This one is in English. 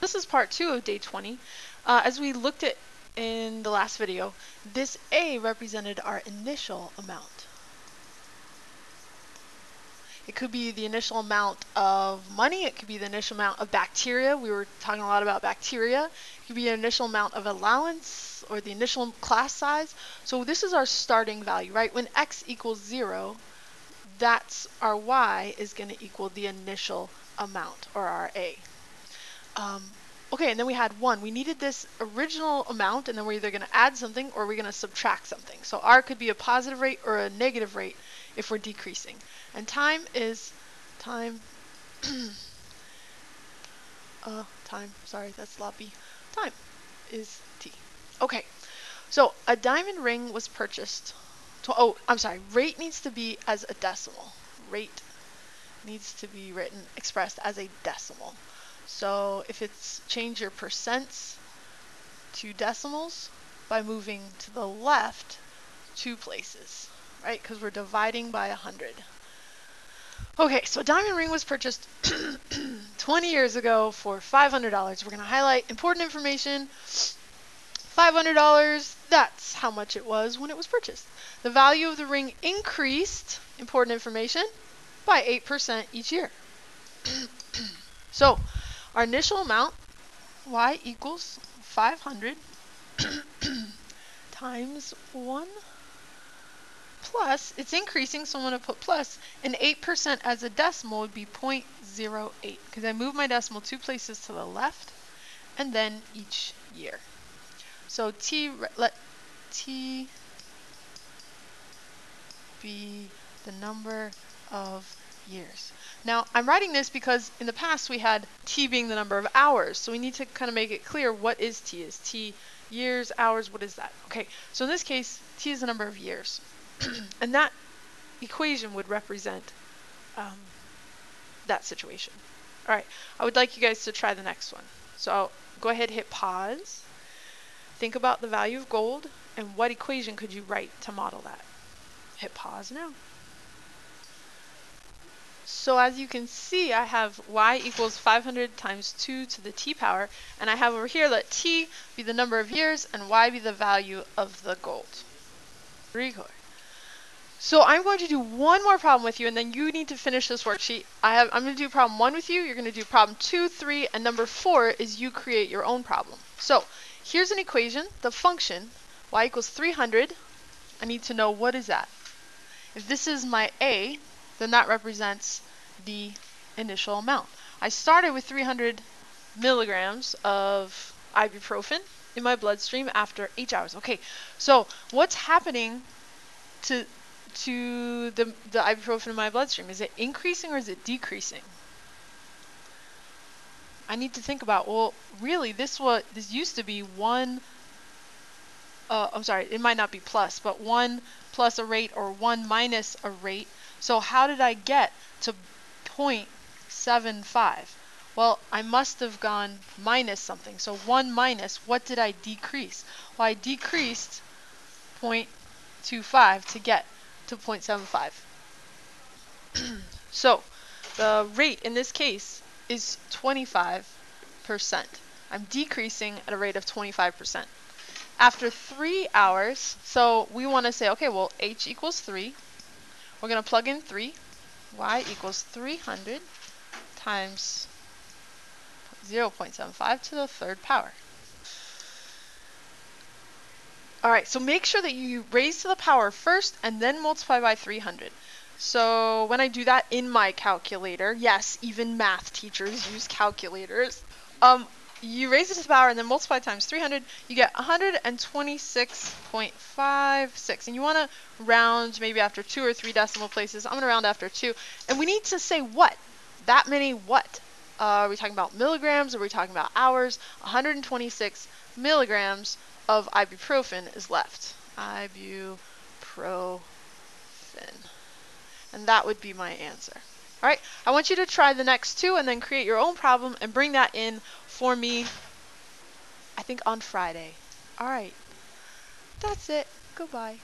This is part 2 of day 20. As we looked at in the last video, this A represented our initial amount. It could be the initial amount of money, it could be the initial amount of bacteria. We were talking a lot about bacteria. It could be an initial amount of allowance or the initial class size. So this is our starting value, right? When x equals 0, that's our y is going to equal the initial amount, or our A. Okay, and then we had 1. We needed this original amount, and then we're either going to add something or we're going to subtract something. So R could be a positive rate or a negative rate if we're decreasing. And time is time, sorry, that's sloppy. Time is t. Okay, so a diamond ring was purchased. Rate needs to be as a decimal. Rate needs to be expressed as a decimal. So if it's change your percents to decimals by moving to the left 2 places, right? Because we're dividing by 100. Okay, so a diamond ring was purchased 20 years ago for $500. We're going to highlight important information. $500, that's how much it was when it was purchased. The value of the ring increased, important information, by 8% each year. So our initial amount, y equals 500 times 1 plus, it's increasing, so I'm going to put plus, and 8% as a decimal would be 0.08, because I move my decimal 2 places to the left, and then each year. So let t be the number of years. Now, I'm writing this because in the past we had t being the number of hours, so we need to kind of make it clear what is t. Is t years, hours, what is that? Okay, so in this case, t is the number of years. And that equation would represent that situation. All right, I would like you guys to try the next one. So I'll go ahead, hit pause. Think about the value of gold and what equation could you write to model that. Hit pause now. So as you can see, I have y equals 500 times 2 to the t power, and I have over here let t be the number of years and y be the value of the gold. So I'm going to do one more problem with you, and then you need to finish this worksheet. I'm going to do problem 1 with you, you're going to do problem 2, 3, and number 4 is you create your own problem. So here's an equation, the function, y equals 300. I need to know what is that. If this is my A, then that represents the initial amount. I started with 300 milligrams of ibuprofen in my bloodstream after 8 hours. Okay, so what's happening to the ibuprofen in my bloodstream? Is it increasing or is it decreasing? I need to think about, well, really this used to be 1, I'm sorry, it might not be plus, but 1 plus a rate or 1 minus a rate. So how did I get to 0.75? Well, I must have gone minus something. So 1 minus, what did I decrease? Well, I decreased 0.25 to get to 0.75. So the rate in this case is 25%. I'm decreasing at a rate of 25%. After 3 hours, so we want to say, okay, well, h equals 3. We're going to plug in 3. Y equals 300 times 0.75 to the 3rd power. All right, so make sure that you raise to the power first and then multiply by 300. So when I do that in my calculator, yes, even math teachers use calculators, you raise it to the power and then multiply times 300, you get 126.56. And you want to round maybe after 2 or 3 decimal places. I'm going to round after 2. And we need to say what? That many what? Are we talking about milligrams? Or are we talking about hours? 126 milligrams of ibuprofen is left. Ibuprofen. And that would be my answer. All right, I want you to try the next 2 and then create your own problem and bring that in for me, I think on Friday. All right, that's it. Goodbye.